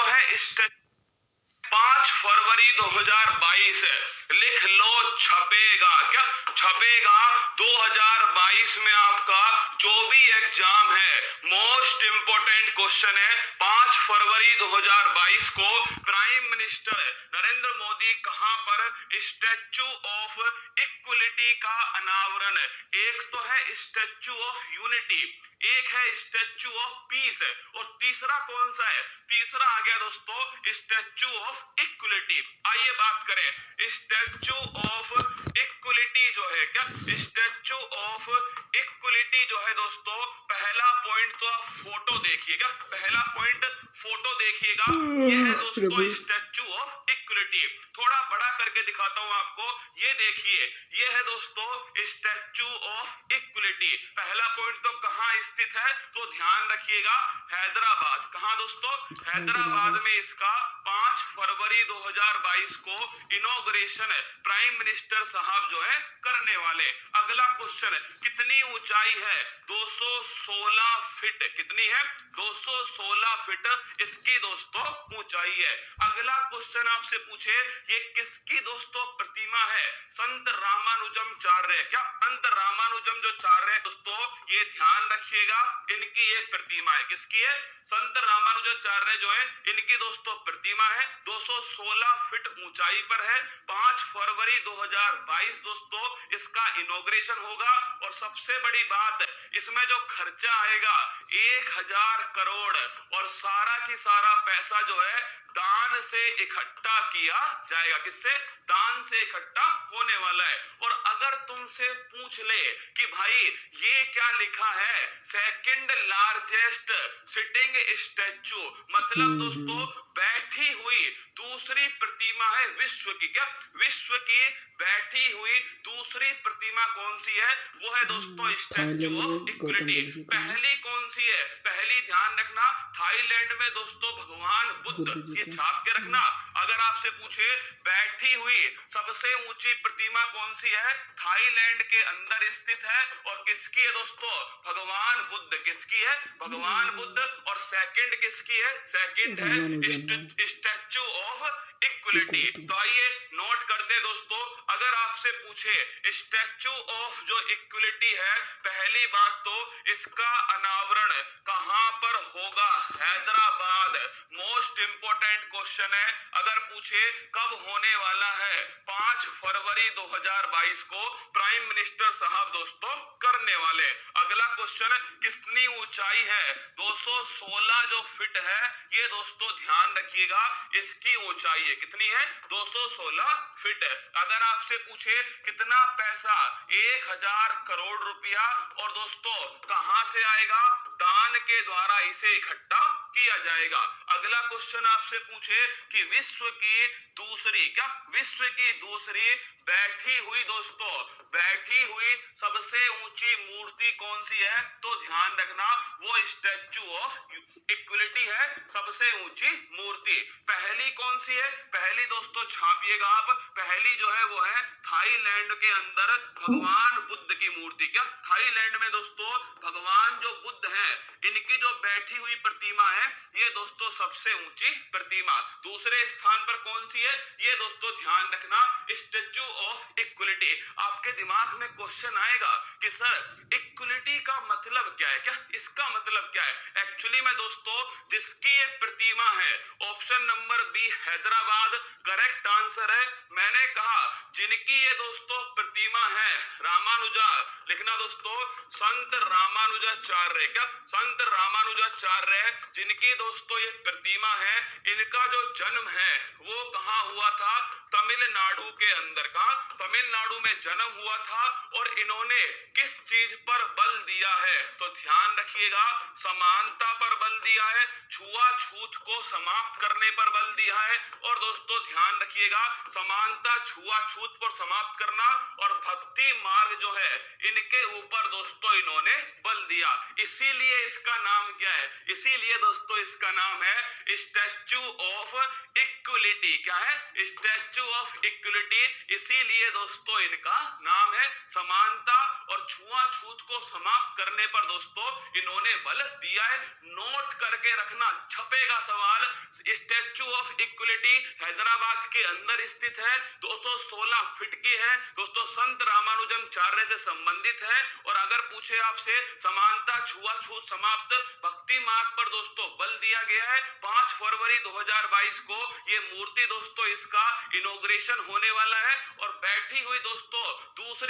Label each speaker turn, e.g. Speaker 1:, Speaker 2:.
Speaker 1: तो है 5 फरवरी 2022 लिख लो, छपेगा। क्या छपेगा? 2022 में आपका जो भी एग्जाम है, मोस्ट इंपोर्टेंट क्वेश्चन है। 5 फरवरी 2022 को प्राइम मिनिस्टर नरेंद्र मोदी कहां पर स्टैच्यू ऑफ इक्वलिटी का अनावरण? एक तो है स्टैच्यू ऑफ यूनिटी, एक है स्टैच्यू ऑफ पीस, और तीसरा कौन सा है? तीसरा आ गया दोस्तों स्टैच्यू ऑफ इक्वलिटी। आइए बात करें स्टैच्यू ऑफ इक्वलिटी जो है, क्या स्टैच्यू ऑफ इक्वलिटी जो है दोस्तों, पहला पॉइंट तो आप फोटो देखिएगा, पहला पॉइंट फोटो देखिएगा। यह है दोस्तों स्टैच्यू ऑफ इक्वलिटी। थोड़ा बड़ा करके दिखाता हूं आपको, ये देखिए, ये है दोस्तों स्टैच्यू ऑफ इक्वलिटी। पहला पॉइंट तो कहां स्थित है, तो ध्यान रखिएगा हैदराबाद। कहां दोस्तों? हैदराबाद में इसका 5 फरवरी 2022 को इनॉग्रेशन प्राइम मिनिस्टर साहब जो है करने वाले। अगला क्वेश्चन, कितनी ऊंचाई है? 216 फीट। कितनी है? 216 फीट इसकी दोस्तों ऊंचाई है। अगला क्वेश्चन आपसे पूछे, ये किसकी दोस्तों प्रतिमा है? संत रामानुजमचार्य। क्या संत रामानुजम जो चार्य दोस्तों, ये ध्यान रखिएगा, इनकी एक प्रतिमा है। किसकी है? संत रामानुजाचार्य जो है, इनकी दोस्तों प्रतिमा है। 216 फीट ऊंचाई पर है। 5 फरवरी 2022 दोस्तों इसका इनॉग्रेशन होगा। और सबसे बड़ी बात, इसमें जो खर्चा आएगा 1000 करोड़, और सारा की सारा पैसा जो है दान से इकट्ठा किया जाएगा। किससे? दान से इकट्ठा होने वाला है। और अगर तुमसे पूछ ले कि भाई ये क्या लिखा है, सेकंड लार्जेस्ट सिटिंग स्टैच्यू, मतलब दोस्तों बैठी हुई दूसरी प्रतिमा है विश्व की। क्या विश्व की बैठी हुई दूसरी प्रतिमा कौन सी है? वो है दोस्तों स्टैच्यू ऑफ इक्वलिटी। पहली कौन सी है? पहली ध्यान रखना, थाईलैंड में दोस्तों भगवान बुद्ध, ये छाप के रखना। अगर आपसे पूछे बैठी हुई सबसे ऊंची प्रतिमा कौन सी है, थाईलैंड के अंदर स्थित है, और किसकी है दोस्तों? भगवान बुद्ध। किसकी है? भगवान बुद्ध। और सेकंड किसकी है? सेकंड है स्टैच्यू ऑफ इक्वलिटी। तो आइए नोट करते दोस्तों, अगर आपसे पूछे स्टैच्यू ऑफ जो इक्वलिटी है, पहली बात तो इसका अनावरण कहां पर होगा? हैदराबाद। मोस्ट इंपोर्टेंट क्वेश्चन है। अगर पूछे कब होने वाला है, 5 फरवरी 2022 को प्राइम मिनिस्टर साहब दोस्तों करने वाले। अगला क्वेश्चन, कितनी ऊंचाई है? 216 जो फीट है, ये दोस्तों ध्यान रखिएगा, इसकी ऊंचाई है। कितनी है? 216 फीट। अगर आपसे पूछे कितना पैसा? 1000 करोड़ रुपया, और दोस्तों कहां से आएगा? दान के द्वारा इसे इकट्ठा किया जाएगा। अगला क्वेश्चन आपसे पूछे कि विश्व की दूसरी, क्या विश्व की दूसरी बैठी हुई दोस्तों, बैठी हुई सबसे ऊंची मूर्ति कौन सी है? तो ध्यान रखना, वो स्टैच्यू ऑफ इक्वलिटी है, सबसे ऊंची मूर्ति। पहली कौन सी है? पहली दोस्तों छापिएगा आप, पहली जो है वो है थाईलैंड के अंदर भगवान बुद्ध की मूर्ति। क्या थाईलैंड में दोस्तों भगवान जो बुद्ध हैं, इनकी जो बैठी हुई प्रतिमा है, ये दोस्तों सबसे ऊंची प्रतिमा। दूसरे स्थान पर कौन सी है? ये दोस्तों ध्यान रखना, स्टैच्यू ऑफ इक्वलिटी। आपके दिमाग में क्वेश्चन आएगा कि सर इक्वलिटी का मतलब क्या है? क्या इसका मतलब क्या है? एक्चुअली में दोस्तों जिसकी ये प्रतिमा है, option number B Hyderabad correct answer है। मैंने कहा जिनकी ये दोस्तों प्रतिमा है, रामानुजा लिखना दोस्तों, संत रामानुजाचार्य। क्या संत रामानुजाचार्य जिनकी दोस्तों ये प्रतिमा है, इनका जो जन्म है वो कहां हुआ था? तमिलनाडु के अंदर। कहां? तमिलनाडु में जन्म हुआ था। और इन्होंने किस चीज पर बल दिया है? तो ध्यान रखिएगा, समानता पर बल दिया है, छुआछूत को समाप्त करने पर बल दिया है। और दोस्तों ध्यान रखिएगा, समानता छुआछूत पर समाप्त करना और भक्ति मार्ग जो है, इनके ऊपर दोस्तों इन्होंने बल दिया। इसीलिए इसका नाम क्या है? इसीलिए दोस्तों इसका नाम है स्टैच्यू ऑफ इक्वलिटी। क्या है? Statue of equality. इसीलिए दोस्तों इनका नाम है। समानता और छुआछूत को समाप्त करने पर दोस्तों इन्होंने बल दिया है। नोट करके रखना, छपेगा सवाल, स्टैचू ऑफ इक्वलिटी हैदराबाद के अंदर स्थित है, 216 फीट की है दोस्तों। संत रामानुजमचार्य से संबंधित है। और अगर पूछे आपसे समानता छुआछूत समाप्त भक्ति मार्ग पर दोस्तों बल दिया गया है। 5 फरवरी 2022 को ये मूर्ति दोस्तों इसका इनॉग्रेशन होने वाला है। और बैठी हुई दोस्तों दूसरी